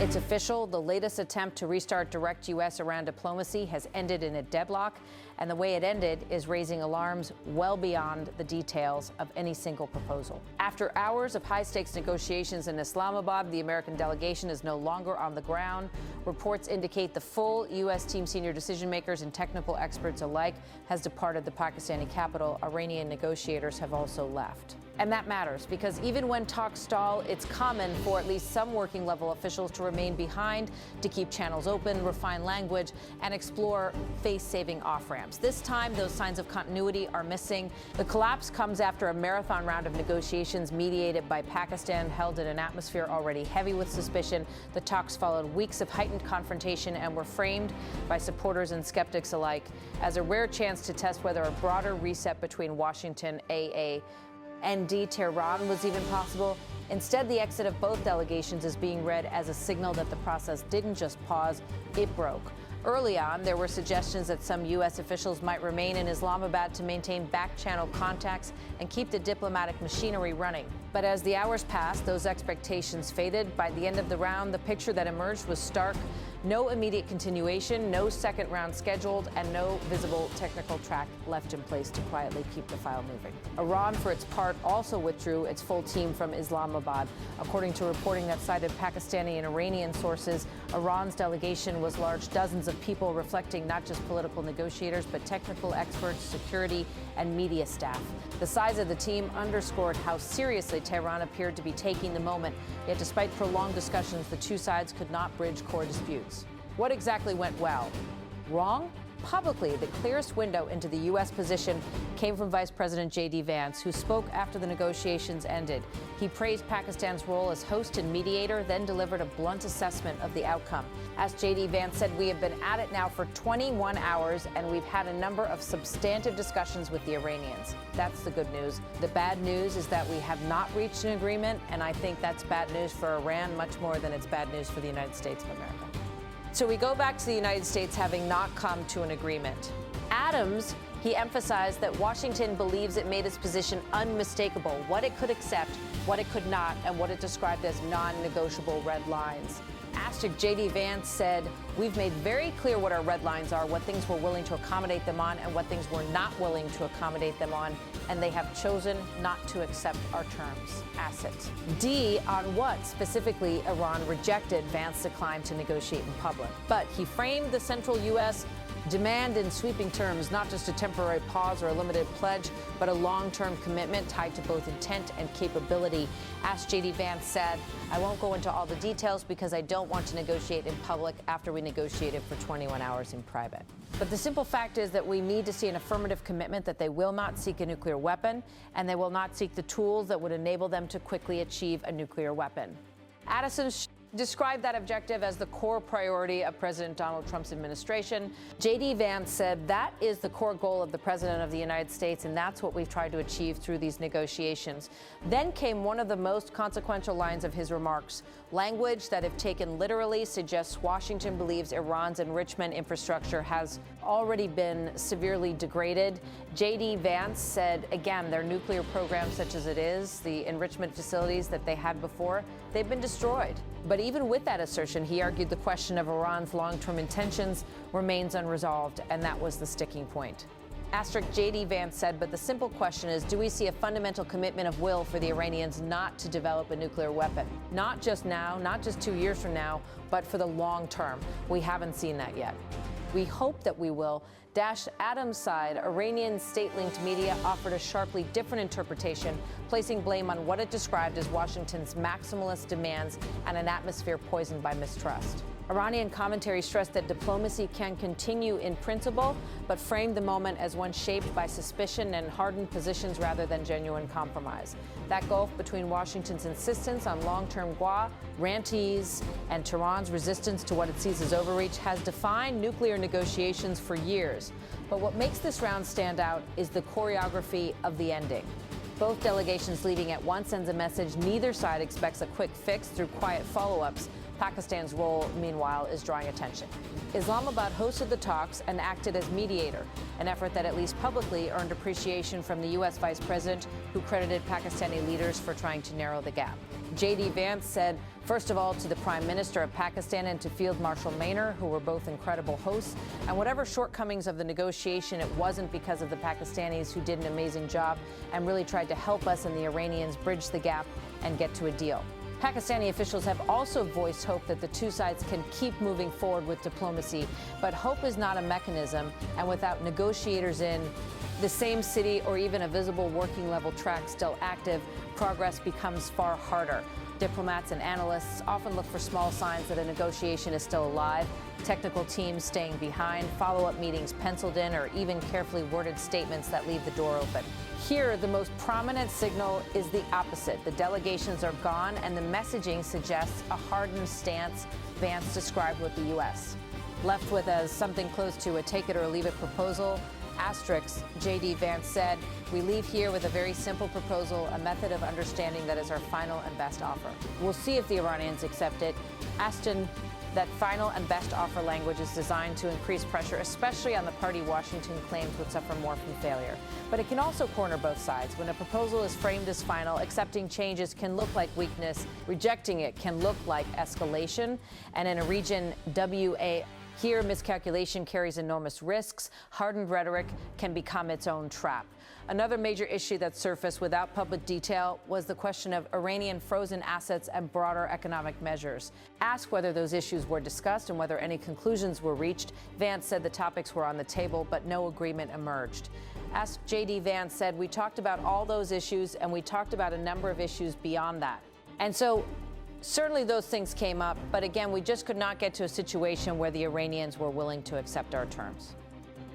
It's official. The latest attempt to restart direct U.S.-Iran diplomacy has ended in a deadlock, and the way it ended is raising alarms well beyond the details of any single proposal. After hours of high-stakes negotiations in Islamabad, the American delegation is no longer on the ground. Reports indicate the full U.S. team, senior decision-makers and technical experts alike, has departed the Pakistani capital. Iranian negotiators have also left. And that matters because even when talks stall, it's common for at least some working-level officials to remain behind to keep channels open, refine language, and explore face-saving off-ramps. This time, those signs of continuity are missing. The collapse comes after a marathon round of negotiations mediated by Pakistan, held in an atmosphere already heavy with suspicion. The talks followed weeks of heightened confrontation and were framed by supporters and skeptics alike as a rare chance to test whether a broader reset between Washington, and Tehran was even possible. Instead, the exit of both delegations is being read as a signal that the process didn't just pause, it broke. Early on, there were suggestions that some U.S. officials might remain in Islamabad to maintain back-channel contacts and keep the diplomatic machinery running. But as the hours passed, those expectations faded. By the end of the round, the picture that emerged was stark. No immediate continuation, no second round scheduled, and no visible technical track left in place to quietly keep the file moving. Iran, for its part, also withdrew its full team from Islamabad. According to reporting that cited Pakistani and Iranian sources, Iran's delegation was large dozens of people reflecting not just political negotiators, but technical experts, security, and media staff. The size of the team underscored how seriously Tehran appeared to be taking the moment. Yet despite prolonged discussions, the two sides could not bridge core disputes. What exactly went well? Wrong? Publicly, the clearest window into the U.S. position came from Vice President JD Vance, who spoke after the negotiations ended. He praised Pakistan's role as host and mediator, then delivered a blunt assessment of the outcome. As JD Vance said, we have been at it now for 21 hours, and we've had a number of substantive discussions with the Iranians. That's the good news. The bad news is that we have not reached an agreement, and I think that's bad news for Iran much more than it's bad news for the United States of America. So we go back to the United States having not come to an agreement. Adams, he emphasized that Washington believes it made its position unmistakable, what it could accept, what it could not, and what it described as non-negotiable red lines. Asterisk JD Vance said, we've made very clear what our red lines are, what things we're willing to accommodate them on, and what things we're not willing to accommodate them on, and they have chosen not to accept our terms. Assets. D, on what specifically Iran rejected, Vance declined to negotiate in public. But he framed the central U.S. demand in sweeping terms, not just a temporary pause or a limited pledge, but a long-term commitment tied to both intent and capability. As JD Vance said, I won't go into all the details because I don't want to negotiate in public after we negotiated for 21 hours in private. But the simple fact is that we need to see an affirmative commitment that they will not seek a nuclear weapon, and they will not seek the tools that would enable them to quickly achieve a nuclear weapon. Addison described that objective as the core priority of President Donald Trump's administration. JD Vance said that is the core goal of the President of the United States, and that's what we've tried to achieve through these negotiations. Then came one of the most consequential lines of his remarks, language that, if taken literally, suggests Washington believes Iran's enrichment infrastructure has already been severely degraded. JD Vance said, again, their nuclear program, such as it is, the enrichment facilities that they had before, they've been destroyed. But even with that assertion, he argued the question of Iran's long-term intentions remains unresolved, and that was the sticking point. Asterisk JD Vance said, but the simple question is, do we see a fundamental commitment of will for the Iranians not to develop a nuclear weapon? Not just now, not just 2 years from now, but for the long term. We haven't seen that yet. We hope that we will. Adams' side, Iranian state-linked media offered a sharply different interpretation, placing blame on what it described as Washington's maximalist demands and an atmosphere poisoned by mistrust. Iranian commentary stressed that diplomacy can continue in principle, but framed the moment as one shaped by suspicion and hardened positions rather than genuine compromise. That gulf between Washington's insistence on long-term guarantees and Tehran's resistance to what it sees as overreach has defined nuclear negotiations for years. But what makes this round stand out is the choreography of the ending. Both delegations leaving at once sends a message neither side expects a quick fix through quiet follow-ups, Pakistan's role, meanwhile, is drawing attention. Islamabad hosted the talks and acted as mediator, an effort that at least publicly earned appreciation from the U.S. Vice President, who credited Pakistani leaders for trying to narrow the gap. JD Vance said, first of all, to the Prime Minister of Pakistan and to Field Marshal Maynard, who were both incredible hosts, and whatever shortcomings of the negotiation, it wasn't because of the Pakistanis, who did an amazing job and really tried to help us and the Iranians bridge the gap and get to a deal. Pakistani officials have also voiced hope that the two sides can keep moving forward with diplomacy, but hope is not a mechanism, and without negotiators in the same city or even a visible working level track still active, progress becomes far harder. Diplomats and analysts often look for small signs that a negotiation is still alive, technical teams staying behind, follow-up meetings penciled in, or even carefully worded statements that leave the door open. Here, the most prominent signal is the opposite. The delegations are gone, and the messaging suggests a hardened stance Vance described with the U.S. Left with as something close to a take-it-or-leave-it proposal, asterisk, JD Vance said, we leave here with a very simple proposal, a method of understanding that is our final and best offer. We'll see if the Iranians accept it. Ashton, that final and best offer language is designed to increase pressure, especially on the party Washington claims would suffer more from failure. But it can also corner both sides. When a proposal is framed as final, accepting changes can look like weakness, rejecting it can look like escalation. And in a region here, miscalculation carries enormous risks. Hardened rhetoric can become its own trap. Another major issue that surfaced without public detail was the question of Iranian frozen assets and broader economic measures. Asked whether those issues were discussed and whether any conclusions were reached, Vance said the topics were on the table, but no agreement emerged. Asked, JD Vance said, we talked about all those issues, and we talked about a number of issues beyond that. And so certainly those things came up, but again, we just could not get to a situation where the Iranians were willing to accept our terms.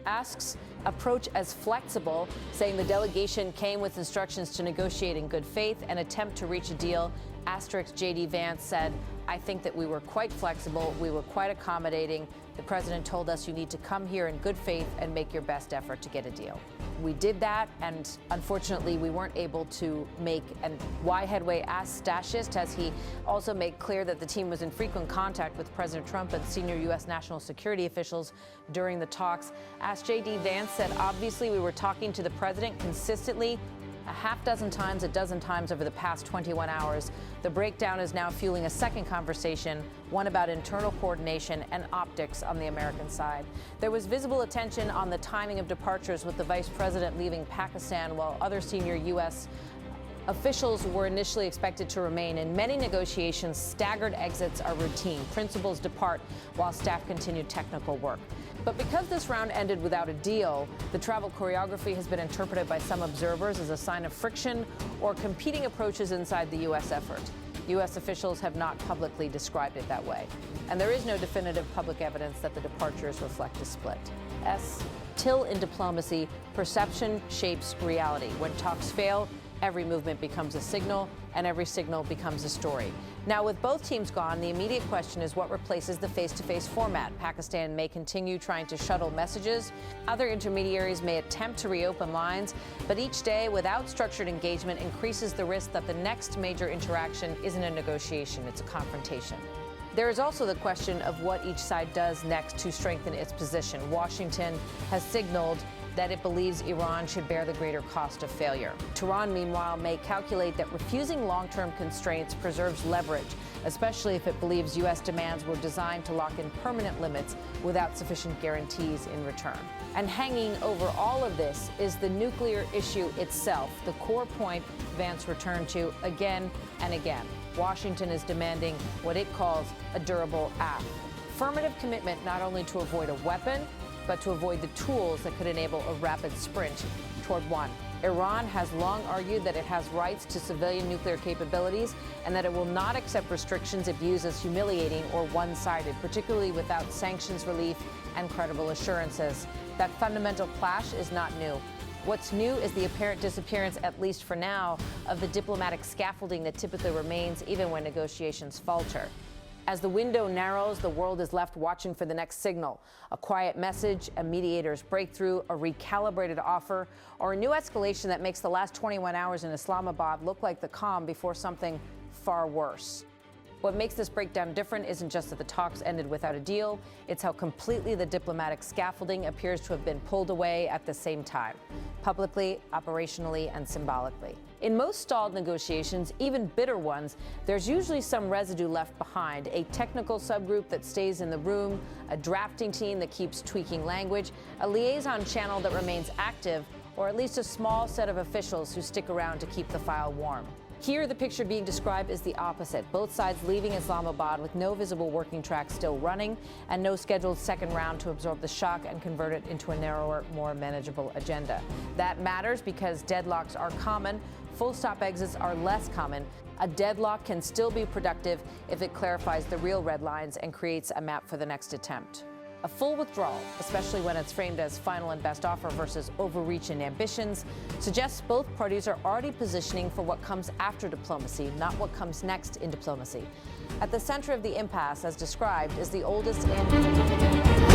Asks, approach as flexible, saying the delegation came with instructions to negotiate in good faith and attempt to reach a deal. Asterisk, JD Vance said, I think that we were quite flexible, we were quite accommodating. The president told us you need to come here in good faith and make your best effort to get a deal. We did that, and unfortunately, we weren't able to make and why headway. Asked Stashist, as he also made clear that the team was in frequent contact with President Trump and senior U.S. national security officials during the talks. Asked JD Vance said, obviously, we were talking to the president consistently a half dozen times, a dozen times over the past 21 hours. The breakdown is now fueling a second conversation, one about internal coordination and optics on the American side. There was visible attention on the timing of departures, with the vice president leaving Pakistan while other senior U.S. officials were initially expected to remain. In many negotiations, staggered exits are routine. Principals depart while staff continue technical work. But because this round ended without a deal, the travel choreography has been interpreted by some observers as a sign of friction or competing approaches inside the U.S. effort. U.S. officials have not publicly described it that way. And there is no definitive public evidence that the departures reflect a split. Till in diplomacy, perception shapes reality. When talks fail, every movement becomes a signal, and every signal becomes a story. Now, with both teams gone, the immediate question is what replaces the face-to-face format. Pakistan may continue trying to shuttle messages. Other intermediaries may attempt to reopen lines, but each day without structured engagement increases the risk that the next major interaction isn't a negotiation, it's a confrontation. There is also the question of what each side does next to strengthen its position. Washington has signaled that it believes Iran should bear the greater cost of failure. Tehran, meanwhile, may calculate that refusing long-term constraints preserves leverage, especially if it believes U.S. demands were designed to lock in permanent limits without sufficient guarantees in return. And hanging over all of this is the nuclear issue itself, the core point Vance returned to again and again. Washington is demanding what it calls a durable act. Affirmative commitment not only to avoid a weapon, but to avoid the tools that could enable a rapid sprint toward one. Iran has long argued that it has rights to civilian nuclear capabilities and that it will not accept restrictions it views as humiliating or one-sided, particularly without sanctions relief and credible assurances. That fundamental clash is not new. What's new is the apparent disappearance, at least for now, of the diplomatic scaffolding that typically remains even when negotiations falter. As the window narrows, the world is left watching for the next signal, a quiet message, a mediator's breakthrough, a recalibrated offer, or a new escalation that makes the last 21 hours in Islamabad look like the calm before something far worse. What makes this breakdown different isn't just that the talks ended without a deal, it's how completely the diplomatic scaffolding appears to have been pulled away at the same time, publicly, operationally, and symbolically. In most stalled negotiations, even bitter ones, there's usually some residue left behind, a technical subgroup that stays in the room, a drafting team that keeps tweaking language, a liaison channel that remains active, or at least a small set of officials who stick around to keep the file warm. Here, the picture being described is the opposite, both sides leaving Islamabad with no visible working track still running and no scheduled second round to absorb the shock and convert it into a narrower, more manageable agenda. That matters because deadlocks are common, full-stop exits are less common. A deadlock can still be productive if it clarifies the real red lines and creates a map for the next attempt. A full withdrawal, especially when it's framed as final and best offer versus overreach and ambitions, suggests both parties are already positioning for what comes after diplomacy, not what comes next in diplomacy. At the center of the impasse, as described, is the oldest and